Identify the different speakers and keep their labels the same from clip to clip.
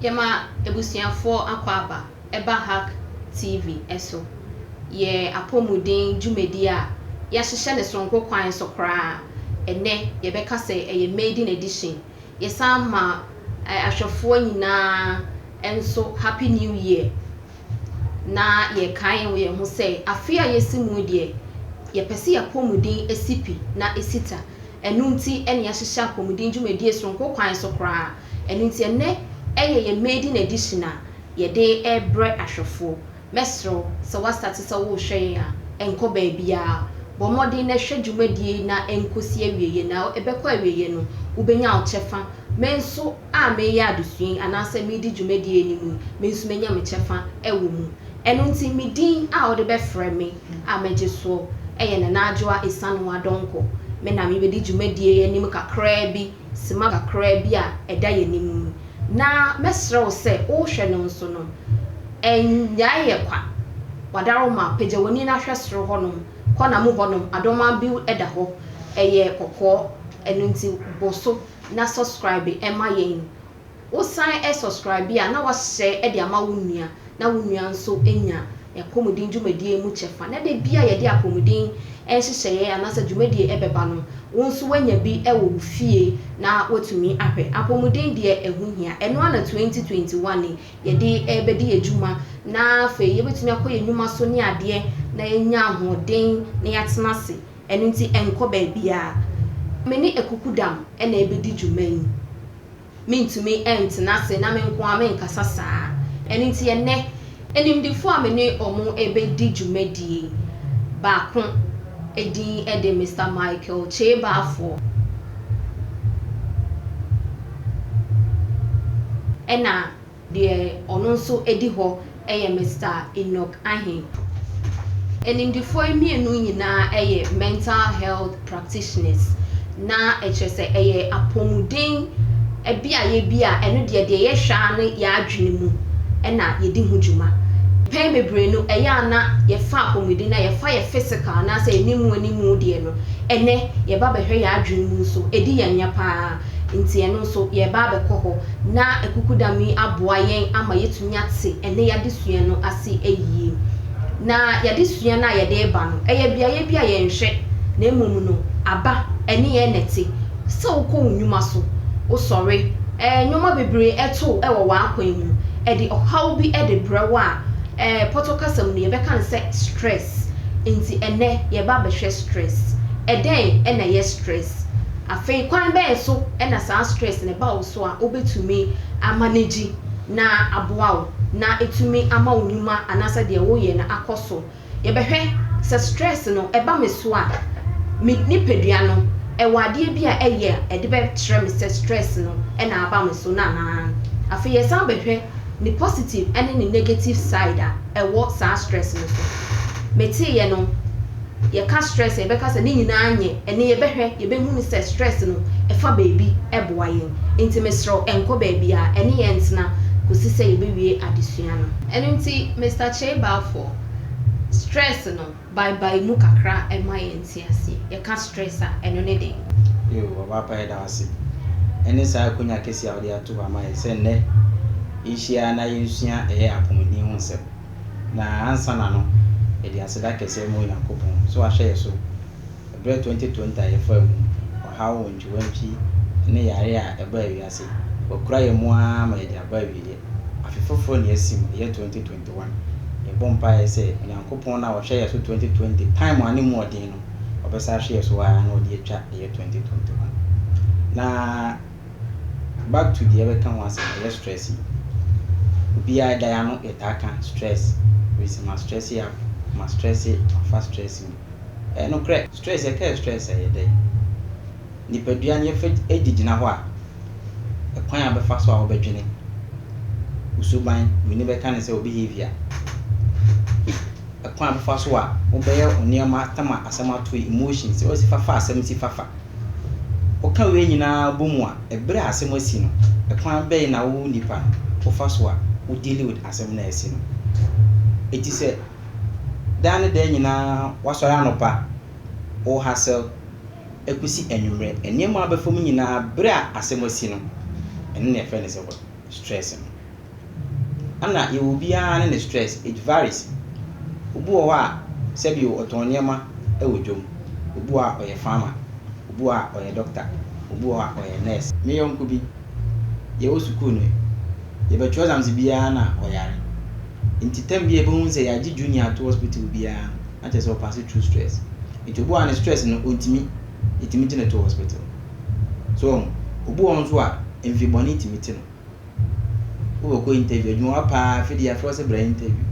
Speaker 1: Yama ebusiafo akwaba eba Hack TV eso ye apomuden dwumedi a ya hyehye ne sonko kwan so kra ene ye beka se eye maiden edition ye sama ahwefo nyina enso happy new year na ye kan ye ho se afia yesimu de ye pese ya pomuden esipi na esita enunti ene ya hyehye apomuden dwumedi sonko kwan so kra enunti ene ye maiden edition a ye de ebre ahwefo mesro so what start so wo hwe ya enko ba bia bo modern na hwe dwumadie na enkosi awieye na ebekọ awieye no ubenya ochefa menso a me ya adusuin anase me di dwumadie ni mu menso menya me chefa ewo mu eno nti midin a wo de be frɛ me a mejeso eye na najoa esanu adonko me na me be di dwumadie anim kakra bi sima kakra bi a eda ye nim na mesro wo se wo hwe no nso no enyaye kwa wadaroma peja woni na hwesoro honom kona mu honom adoma bi eda ho eye kokko enunti boso na subscribe ema yen wo sign subscribe ya na wa share e de ama wonua na wonua nso enya yakomudin dwumadie mu chefa na de bia ye de akomudin enhyehyeye ya na sa dwumadie ebeba no wonso wanya bi ewo fie na wotumi ahwe apomuden de ehuhia eno ana 2021 ye de ebedi adwuma na fe ye betumi akoye nnwuma so ne ade na enya ahoden na yatenase eno nti enko ba bia meni ekukudam ena ebedi dwuman mintumi entenase na menko amenkasa saa eno nti ene enimdifo amene omo ebedi dwumadie baako Edin Ede Mr. Michael Chebafo ena de ono nso edi ho eye Mr. Enoch Ahin enindifo emienu nyina eye mental health practitioners na echese eye apomuden ebia ye bia eno de ye hwa ne ya adwene mu ena yedi ho dwuma pen bebre no eya na ye fa apomuden na ye fa ye physical na say animu de no ene ye ba behwe ya adwene mu so edi ya nya pa nti eno so ye ba bekọ ho na ekukudami aboa yen ama yetumi ate ene ya desua no ase eyie na ya desua na ye de ba no eye bia ye nhwe na emum no aba ene ye nete so ko nnwuma so o sorry nnwuma bebre eto ewo wa akwan mu e de ohaw bi e de brewa potokasam no ye beka ne se stress nti ene ye ba behwe stress eden ena ye stress afei kwan be so ena sa stress ne ba wo so a obetumi amanage na aboa na etumi ama onuma anasa de wo ye na akoso ye behwe se stress no eba me so a me nipadua no wade bi a eye de be kire me se stress no ena aba me so na afei ye san behwe ni positive and ni negative side wo sa stress no so meti ye no ye ka stress e be ka se ni nyina anye ene ye behwe ye be hu ni se stress no e fa baby e boa yen enti mesro enko baby a ene ye ntena kosi se ye be wie adesua no ene nti Mr. Chebafo stress no bye mu kakra e ma ye nti ase ye ka stress a eno ne de
Speaker 2: yo baba pa da ase ene sa konya kesi a odi ato ba ma ye se ne ishia na yensua apomuden ho nsem na ansa na no edi aseda kese mu yakopon so ahwe yeso ebre 2020 ye fa mu hawo njuwanchi ne yare a eba wiase okura ye mu a ma edi aba wiye afefofo ne asim ye 2021 ye bompa ye se yakopon na ahwe yeso 2020 time ani mu odin no obesa ahwe yeso a na odi atwa ye 2021 na back to the ever can once a stress bia diano etaka stress with my stress ya my stress fast stressing no correct stress e ka stress e dey ni padua ne fe egigina ho a ekwan abefa so a obedwene usuban we ni be kan say behavior ekwan abefa so a obeye oniama tama asema to emotions o si fafa asem si fafa o ka we nyina bomu a ebre asem asi no ekwan be na wo nipa o fa so a we deal with asem na asi no eti se dan de nyina wasori anopa o hassle ekusi enwumre eniemu abefom nyina bre asem asi no ene ne fe ne se stress no ana e will be an stress, it varies. Obu o wa se bi oton niema e wodwom. Obu a oye farmer, obu a oye doctor, obu a oye nurse. Me yonko bi ye wo school no ye be twa exams bia na oyare. Nti tem bi e be hu se ya gi junior to hospital bia na che so pass through stress. Nti obu an stress no ontimi itimi gina to hospital. So obu on so a enfi boni itimi no. Wo ko interview adwuma pa fi dia fro se bra interview.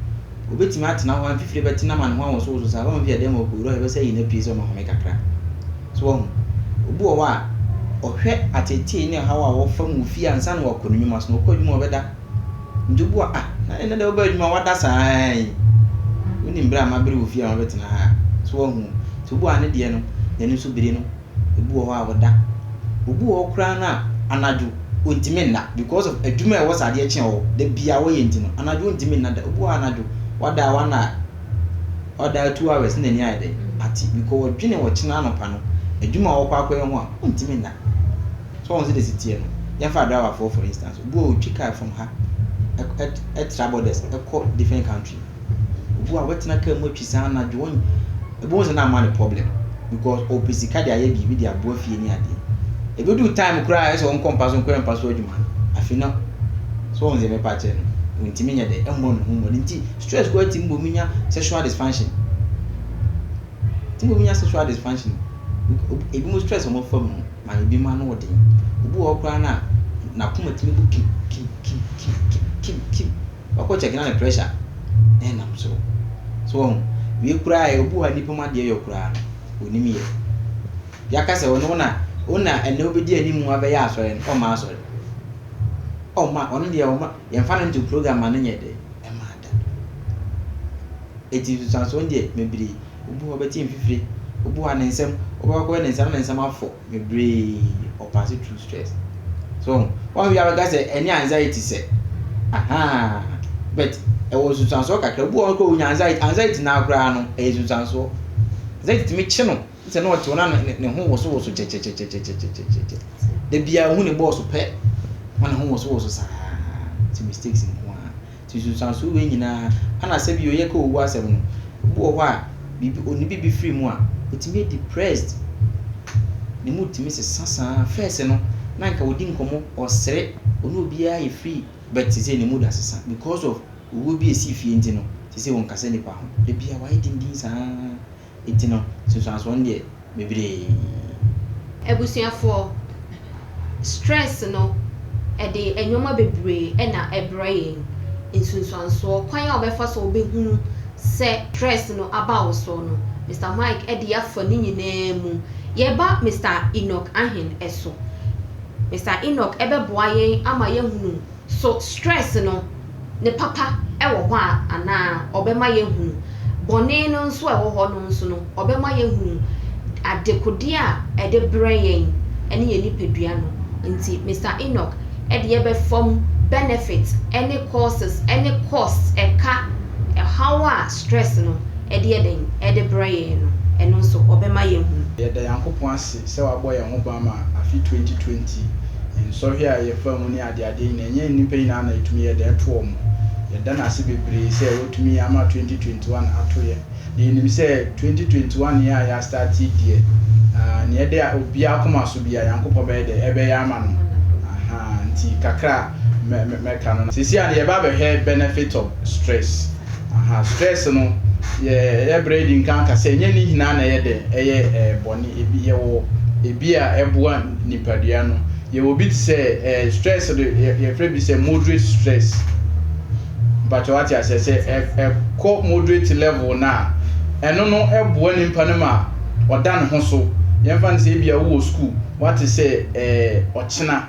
Speaker 2: Obetimi atena ho amfifire betina man ho awon so sa ho via dem okuro e be say ina pie so ma ho me kakra. So obu o wa ohwe atete ne hawa wo fam fi ansa na wakonu nyuma so ko dwuma obeda. Ndubu a na ene da obadwuma wada sai. Woni mbra ma bere wo fi a betina ha. So hu so obu ane de no ne so bere no obu o wa wada. Obu o kra na anaju ontimi na because of adwuma e was ade eche wo de bia wo yenti no anaju ontimi na da obu anaju wada wana oda 2 hours na ni ade ati because odwene wo china no pa no adwuma wo kwa akwa ho a ontimi na so on se de sitie no ya fa driver for instance obu o twika from ha at travel desk e different country obu a wetina ka mu twisa anaju won obu se na man problem because opesika de aye bi de abo afie ni ade e be do time cry so on comparison ko empaso adwuma afina so on ze me pa che no ntimi nya de embo no ho nti stress ko ati mbo minya sexual dysfunction timbo minya sexual dysfunction e bi mo stress mo fam ma e bi ma no wode obu o kra na kuma timi bu kim ko check na pressure na so we kra e obu ha nipa ma de yo kra onimi ye ya ka se wono na ona ene obedi animu abeya asore o ma asore o ma ono de o ma ye fa no program anu nye de e ma da eti so nde mebiri obu obeti mfifire obu ana nsem obu akọ na nsem afọ mebiri o pass through stress so one we have say any anxiety say but e wo so kakra obu o ko nya anxiety na akra no e so anxiety me chi no se no to na ne ho woso che de bia hu ne boss pe wana ho woso sa ti mistakes in ho a ti so we nyina ana se bi oye ko owu asem no bu ho a bibi oni bibi free mu a otimi depressed ne mu timi se sasa first no na nka odi nkomo osere onu obi a free but ti se ne mu da sasa because of owu bi esi fie ntino ti se won kase ni pa ho de bia wa dindin sa itino so ndie bebre
Speaker 1: ebusuafo stress no e de enwoma bebre e na ebrain insunsuanso kwan a obefa so obehunu se stress no about so no Mr. Mike e de afa ni nyina mu ye ba Mr. Enoch Ahen eso Mr. Enoch ebeboa yen ama ye hunu so stress no ne papa e wo ho ana obema ye hunu bone no nso e wo ho no nso no obema ye hunu adekodi a e de brain ene ye nipadua no nti Mr. Enoch e de ye be form benefits any causes any costs e ka e how a stress no e de den e de brain no eno nso obema ye hunu
Speaker 3: ye da yankopon ase se wa boy ho ba ma afi 2020 enso hwe a ye fam ni ade na enye nipa ina na etumi ye da to omo ye da na ase bebre se wotumi ama 2021 ato ye nim se 2021 ya start die ne ye da obi akoma so bia yankopon be de ebe ya ama no nti kakra me kanu sisi an ye ba be he benefit of stress stress no ye breeding kan ka se nye ni hina na ye de eye boni ebi ye wo ebi a eboa nipadua no ye wo bit say stress ye free be say moderate stress but what you say co moderate level na eno no eboa nimpa no ma oda ne ho so ye fan say ebi a wo school what say ochina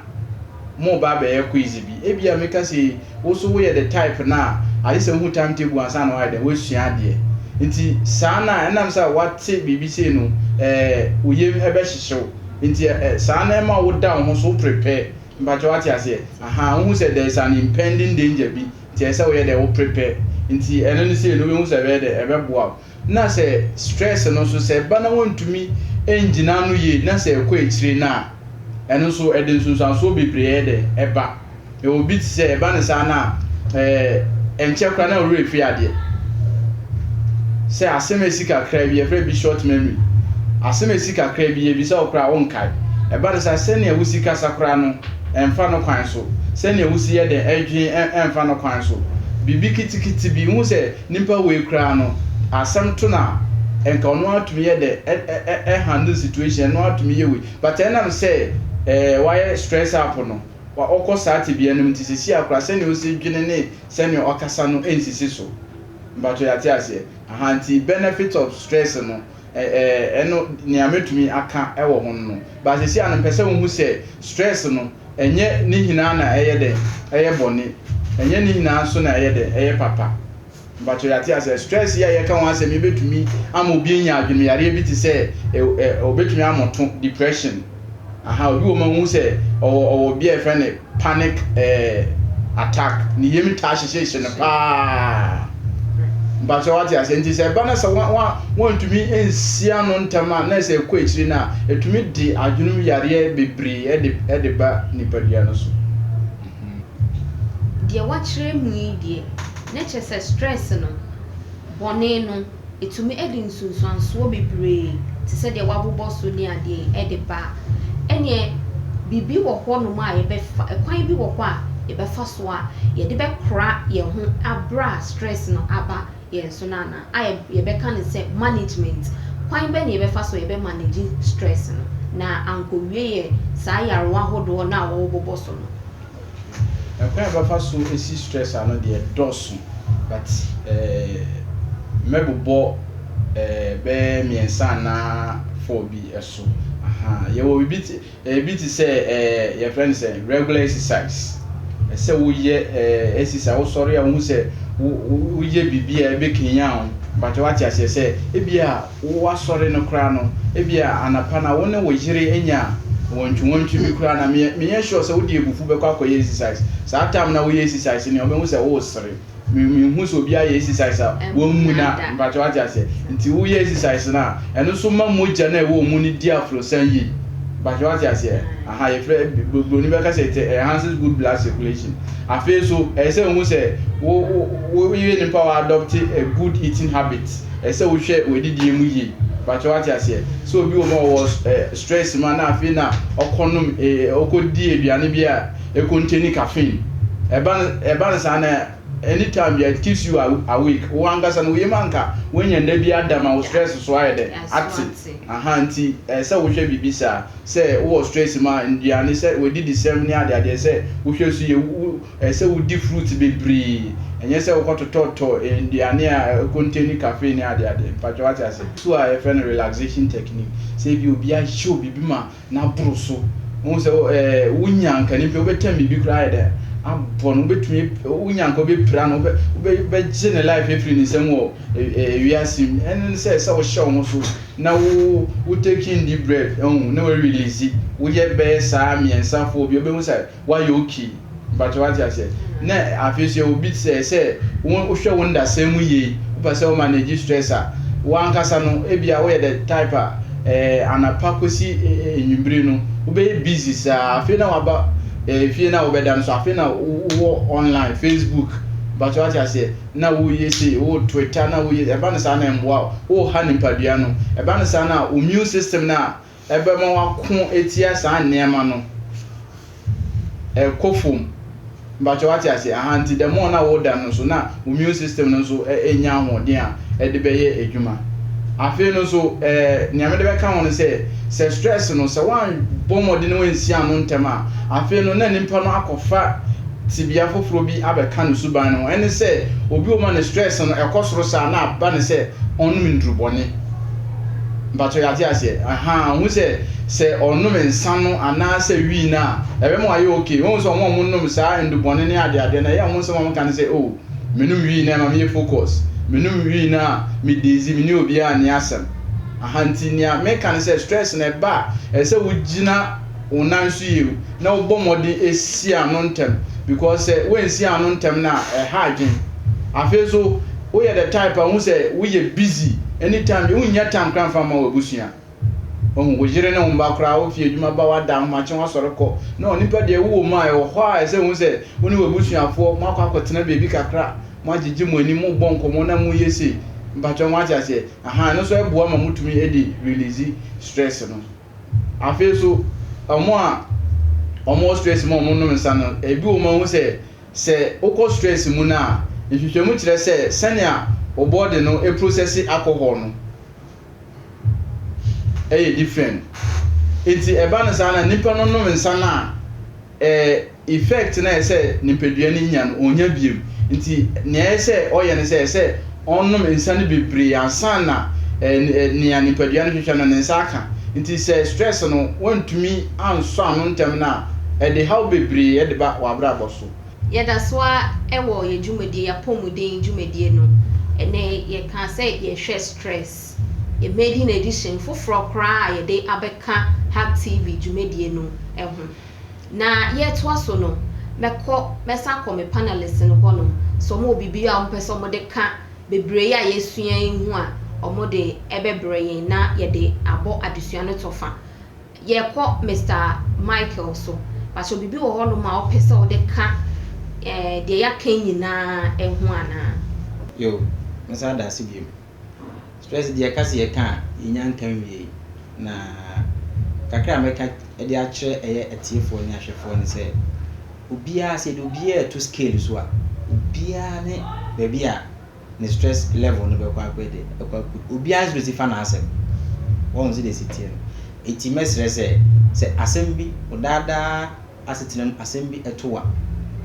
Speaker 3: mo ba be ye quiz bi ebi a make say wo so we the type na ali se hu timetable ansa na wa de wo sua de nti sana enam sa wate BBC no uye ebe hihyew nti sana ma wo da ho so prepare mbaje wate ase hu say there is an impending danger bi nti ese wo ye de wo prepare nti eno ni say no we hu say be de ebe boa na say stress no so say bana wontumi engina no ye na say ko ekire na eno so ede nsunsan so bebre de eba e obi say eba ne sana enche kra na ore fi ade say asem esi kakra bi every be short memory asem esi kakra bi e bi say okra wonkai e ba de say se na wusi kasa kra no emfa no kwan so se na wusi ye de edwin emfa no kwan so bibi kitikiti bi hu say nimpa we kra no asem to na enka ono atumi ye de handle situation no atumi ye we but enam say why stress up no wa okọ saati bi enum ti sisi akra se na wusi dwene ne se na okasa no ensisi so mbato ya ti ase ahanti benefit of stress no eno ni ametumi aka ewo ho no ba sisi an pese wo hu se stress no enye ni hina na eye bone enye ni hina so na eye papa mbato ya ti ase stress ya ye ka won ase me betumi ama obi nya adwene yare bi ti se obetumi amoto depression obi wo ma hu se obi e friend panic attack ni yemi ta hyehyehye no pa but what you say say bana so want to me ensia no ntama na say ko ekiri na etumi di adwunu yare bebre e de ba nipadia no so
Speaker 1: dia wachire mu die na che say stress no bone no etumi edi nsunsuanso bebre ti say dia wabobo so ni ade e de ba ene bibi wo ho no ma ye be kwan bi wo ho a ye be fa so a ye de be kra ye ho abra stress no aba yes so nana ye be kan say management kwan be na ye be fa so ye be manage stress no na anko wie ye sa yarwa hodo na wo bobo so no
Speaker 3: kwan be fa so esi stress ano de dosu but mebobo be miensa na for bi eso ye wo bit say your friend say regular exercise say wo ye exercise wo sorry a wo say wo ye bibia e be kinya on but what you say e bia wo sorry no kra no e bia anapa na wo ne wo yire enya wontwu bi kra na me sure say wo di ebufu be kwa koye exercise sa time na wo ye exercise ni o be wo say wo sere me hu so bia ye exercise wo mu na but what you say nti wo ye exercise na eno so ma moja na wo mu ni di afro san yi but what you say ye free ni be ka say it enhances good blood circulation afi so say wo say wo ye ni power adopt a good eating habit say wo hwe we didi emu yi but what you say so bi wo was stress man na afi na okonum okodi aduane bia e contain caffeine eba sa na anytime it keeps you awake wanga san we manka when you be adama wo stress so ayede active nti say wo hwe bibisa say wo stress ma ndiane say we did the same ni ade say wo hwe so ye say wo di fruit bebre enye say wo kototo ndiane a contain caffeine ade but what I say so I friend relaxation technique say bi obi a show bibi ma na bro so wo say wo nyanka ni pe obetam bibi kra ayede abon betumi unyanko be pra no be gene life every ni sem wo wiasim en say wo show mo so na wo taking the breath na we release wo ye be sa miensa fo bi obe mu say why you okay but what I say na afisi obi say wo hwe wo nda sem ye wo say wo manage stress a wo ankasa no e bia wo ye the type anapakosi enyumbre no wo be busy sa afi na waba if you now better so afi na wo online Facebook but what I say na wo yesi wo Twitter na wo yesi eba na sa na mboa wo ha nimpadua no eba na sa na immune system na eba ma wako etia sa nneema no kofum but what I say anti the more na wo da no so na immune system no so enya ahoden a de be ye adwuma afi no so niam de be ka won say stress no so wan bomode no ensia no ntema afi no na nimpa no akofa tibia foforo bi abeka no suban no ene say obi o ma ne stress no ekosoro sa na aba ne say onum ndrubone but you ati ase hu say onum nsa no ana say wi na ebe mo aye okay won so mo num sa ndubone ne ade na ya won so mo kan say oh menum wi na ma me focus menum wi na me dezi me ni obi a ne asem ahanti nia me kan say stress na ba say wugina onanso yewu na wo bomode esi anontem because when si anontem na hardin afezo we the type who say we busy anytime you nya time kan fa ma wabusua wo jire ne wo ba kra wo fie adwuma ba wada ma che wasore kɔ na onipa de wo ma e ho a se hu se woni we busuafo mo akɔtena bebi kakra mo agigi mo ani mo bɔ nkomo na mo yesi mpacho mo acha se aha no so eboa ma mutumi edi release stress no afi so omo stress mo no nsa no ebi wo ma hu se okɔ stress mu na ihwehwemu kyerɛ se sɛnea o body no e process alcohol no different. Enti eba no sana nipa no no nsa na effect na say nipadua ni nya no onya biem. Enti na say oye ne say onnom nsa no bebre ansa na nia nipadua no hwehwe no ne nsa aka. Enti say stress no wantumi anso ano ntem na de how bebre de ba wabra boso.
Speaker 1: Yeda so a ewo ye dwumadi ya pomuden dwumadi no ene ye kan say ye hwe stress. A made in edition for cry a day abeka Hack TV dwumadie no ehun na yet was no meko mesa ko me panelists no hono so mo bibia ompese mo de ka bebre ya yesua hu a omo de ebebre na ye de abo adesua no tofa ye ko Mr. Michael so but so bibi wo hono ma opese o de ka de ya kan nyina ehu ana
Speaker 2: yo mesa da sibiem stress dia kasi ye kan inyan kan wi na kakra meka e dia kire eye etiefo ni ahwefo ni se obia se de obia to scale so a obia ne baby a ne stress level no be kwa kwede obia specify na asem won se de sitie eti mesre se asem bi odada asetinam asem bi etowa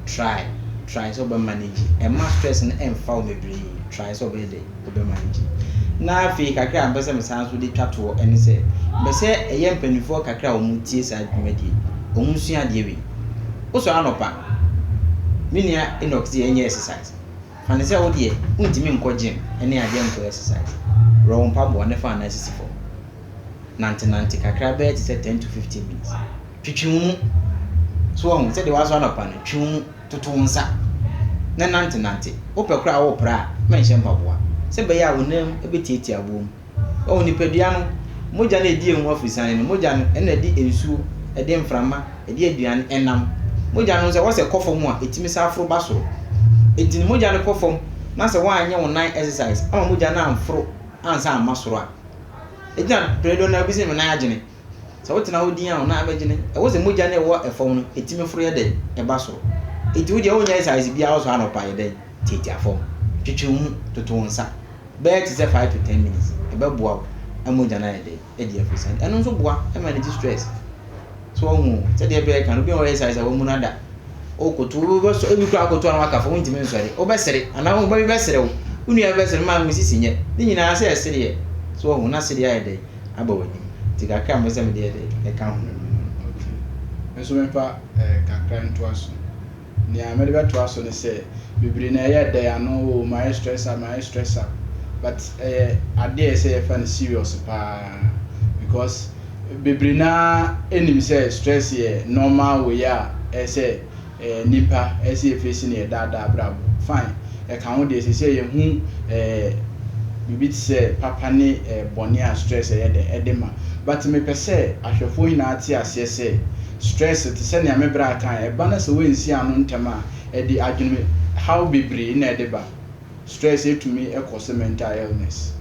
Speaker 2: try so be manage e ma stress no emfa o mebri try so be de be manage na fi kakra ambese mesanso de twato ene se bese eye mpanifo kakra o mutie sa dwumadi o musua de wi o so anopa minia enox ye enye exercise fane se wo de untimi nko gym ene ade nko exercise ro mpa bo ne fa na sisifo nante kakra be ti se 10 to 15 minutes twitwimu so on se de waso anopa no twum tutu nsa na nante o pe kra wo pra menhye mpaboa se be ya wonam ebetieti abom o nipadua no moja na edi enhu afisane no moja no na edi ensuo edi mframa edi aduan enam moja no se wo se kofom a etimi sa afro baso edi moja no kofom na se wa anye wonan exercise ama moja na amfro ansa amasoro a edi na predo na bisi me na agene se wo tena odin a na abagene e wo se moja na e wo efom no etimi fro ye de e baso edi wo je wo nya exercise bia wo so anopa ye de titi afom twitwum tutu nsa bet is 5 to 10 minutes ebe boa amoja na ede afisane eno nso boa e manage stress so ohu se de be kan obi o exercise a wo mu nada o kotu bo so ebi kura kotu anwa kafa wonti men sori o besere ana wo be besere wo unu ya besere ma misisi nye ni nyina se esere ye so ohu na sere ya ede abawani ti kakra mo se me de ede e kan ho
Speaker 3: okay eso me pa kakra nto aso ni amede beto aso ne se bibiri na ye de ano my stressor but ade say fan serious pa because bibiri na enim say stress ye normal way ya say nipa say face ni dada brabo fine e kan ho de say ye hu bibi say papa ni boni a stress ye de edema but me pese ahwefo ina ati ase say stress ti say na me bra kan e ba na se we nsi anu ntema e di adwene how bibiri na edeba stress it to me e cause mental illness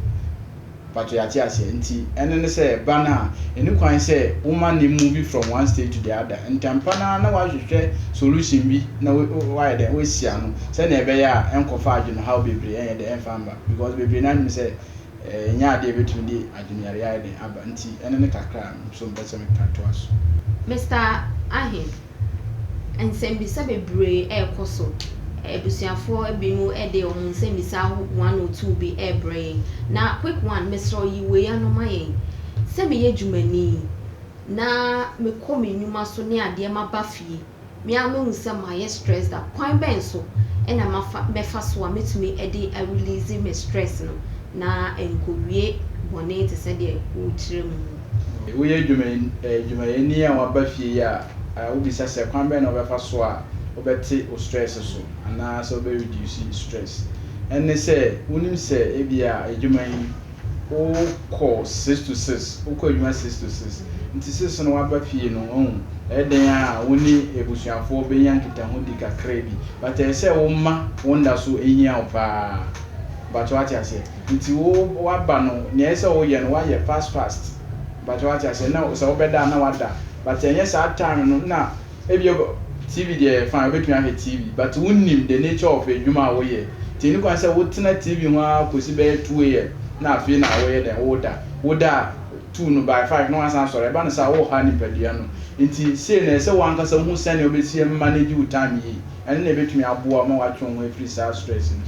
Speaker 3: but you ati ase nti ene ne say bana eni kwan say woman ni move from one stage to the other ntampa na wa hwehwe solution bi na why dey we sia no say na ebe ya enkofa adwene how bibiri en dey enfamba because bibiri na me say nya ade betumi di adwene yare ya dey aba nti ene ne kakra so mbese me ka to aso
Speaker 1: Mr. Ahin and sembi sabe bibiri e koso ebusiafo ebinu ede ohun se misa 1 or 2 be ebre na quick one Mr. Yiwe anomaye se me yedwumani na me komi nyuma so ne ade ma bafie me anu se my stress that kwan ben so e na mefa so a metumi ede a release me stress no na enkowie bone te se de o kirem
Speaker 3: we yedwumani a wa bafie ya obi sase kwan ben no befa so a obeti o stress so ana so be reduce stress and they say unim say ebia adwuman wokɔ 6 to 6 wokɔ adwuma 6 to 6 nti 6 no waba fie no ɛden a woni ebusuafoɔ benya nkitaho di kakra bi but ɛsɛ wo ma wonda so ehia wo paa but what you say nti wo waba no ne ɛsɛ wo yɛ no wayɛ fast but what you say na so wo bɛda na wada but ɛnyɛ saa time no na ebi TV dey fine betumi ahwɛ TV but wonnim the nature of adwuma a wo yɛ nti ni kwan sɛ wo tena TV ho a kosi bɛyɛ 2 am na afei na wo yɛ den woda 2 no by 5 no ansan sɔrɔ ɛba no sa wo ha nipadua no nti sei na ɛsɛ wo ankasa hu sɛne obesi manage wo time yi ɛne na ebetumi aboa ma watwe ho afiri saa stress no.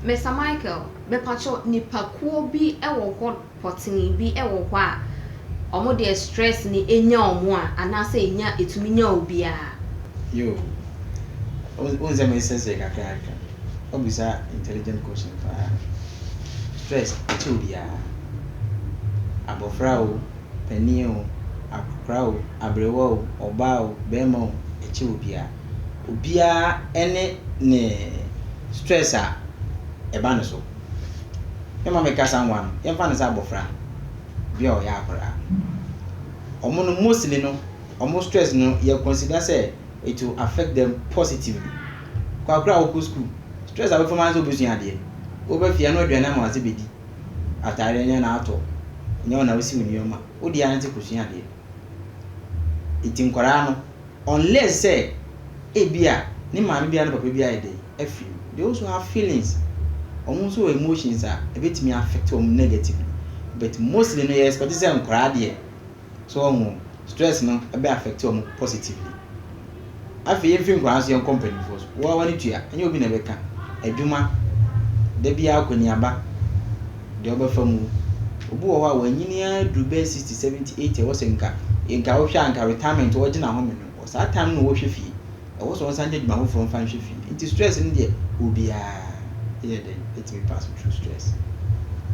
Speaker 1: Mr. Michael, mepacho nipakuo bi ɛwɔ hɔ potini bi ɛwɔ hɔ a ɔmo de stress ni enya ɔmo a anase enya etumi nya obia.
Speaker 2: Yo. Onze me sense kakra. Obisa intelligent question pa. Stress echi obia. Abofra o, pani o, akokra o, abrewa o, oba o, bema o, echi obia. Obia ene ne stress a eba no so. Ema me kasa nwan, yemfa ne sa abofra. Bia o ya akora. Omo no mostly no, omo stress no ye consider say it will affect them positively. Kwa akora o school, stress a we forman so busua de. Oba fia no aduana ma wase bedi. Atare nya na ato. Nya ona wasi unioma. Odi ya nte kusua de. Iti nkora no unless say ebia ni maami bia no papa bia ide. They also have feelings. Also emotions are ebetimi affect them negatively. But mostly no yes, but this is nkora de. So stress no ebe affect them positively. Afi yemfi nkora so yen company force. Wo wani tua, enye obi na beka. Adwuma da bia akoniaba. De obafa mu. Obu wo ha wanyini adrube 60 70 80 wo senka. Enka wo hwa anka retirement wo gina ho me no. Sa time no wo hwe fie. E wo so nsan de dwuma ho from fan hwe fie. Nti stress no de obia then let me pass through stress.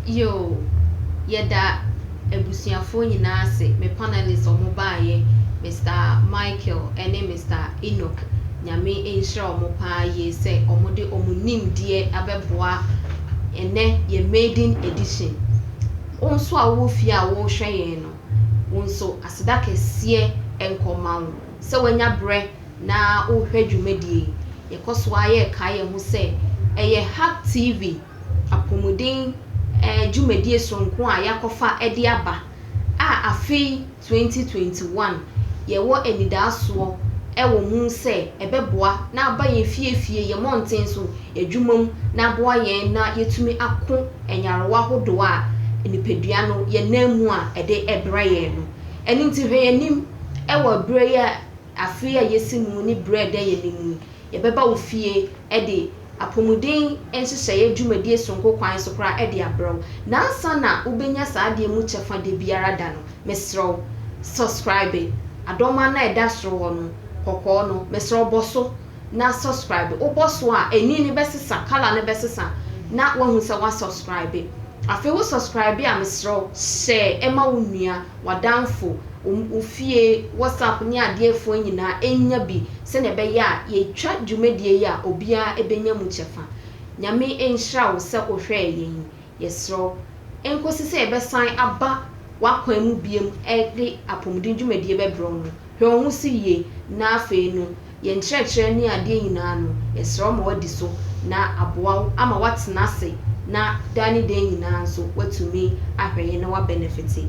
Speaker 1: Yo, yeda ebusuafo nyina ase me panelists omo baaye Mr. Michael ene Mr. Enoch nyame enhira omo paa ye se omo de omo nimdie abeboa ene ye maiden edition. Onso a wo fie a wo hwe yen no wonso aseda kese enkoma wo se wanya bre na wo hwe dwumadie ye koso aye kaye ho se eye Hack TV apomuden dwumadie sonko a yakofa ede aba a afi 2021 ye wo enidaso ewo hu se ebeboa na aba ye fie ye mountain so adwumam na boa ye na yetumi ako enyarewa hodo a enipedua no ye namu a ede ebre ye no eni nti hwe yanim ewo bre ya afi a yesimu ni bread ye nimu ye beba wo fie ede apomuden enhyehyɛ dwumadie sonko kwan so kra ede abrew na ansa na ubenya saade mu chefa de biara da no mesrew subscribe adoma na eda soro ho no kokko no mesrew boso na subscribe oboso a eni ne besesa kala ne besesa na wahu se wa subscribe afi wo subscribe a mesrew share ema wo nua wadanfo ufie WhatsApp ni adefo nyina enya bi se ne be ya ye twa dwumadie ya obia ebenya mu chefa nyame enhira wo se ohwe yen yesro enkosi se ebesan aba wakwan mu biem ede apomudin dwumadie bebro no hwe wo si ye na afi no ye nkyerɛkyerɛ ni ade nyina no yesro ma wadi so na aboa ama watena se na dani de nyina nso watumi ahweye na wa benefit